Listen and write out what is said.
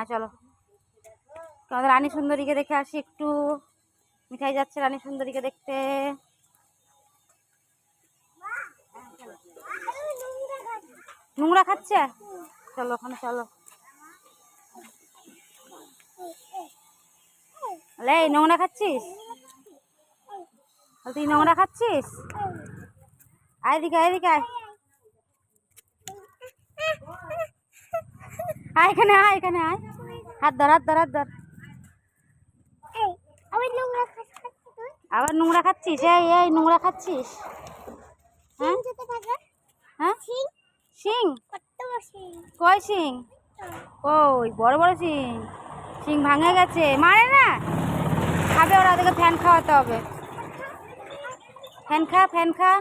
হ্যাঁ চলো, আমাদের রানী সুন্দরীকে দেখে আসি একটু। মিঠাই যাচ্ছে রানী সুন্দরীকে দেখতে। নোংরা খাচ্ছে, চলো ওখানে চলো। এই নোংরা খাচ্ছিস? তুই নোংরা খাচ্ছিস? আয় দিকে, আয় দিকে, আয় আয় এখানে, আয় এখানে, আয়। হাত ধর, হাত ধর, হাত ধর। আবার নোংরা খাচ্ছিস? এই এই নোংরা খাচ্ছিস? হ্যাঁ হ্যাঁ, শিং? কই শিং? কই বড় বড় শিং? শিং ভাঙে গেছে, মারে না। খাবে ওরা, ওদেরকে ফ্যান খাওয়াতে হবে। ফ্যান খা, ফ্যান খা।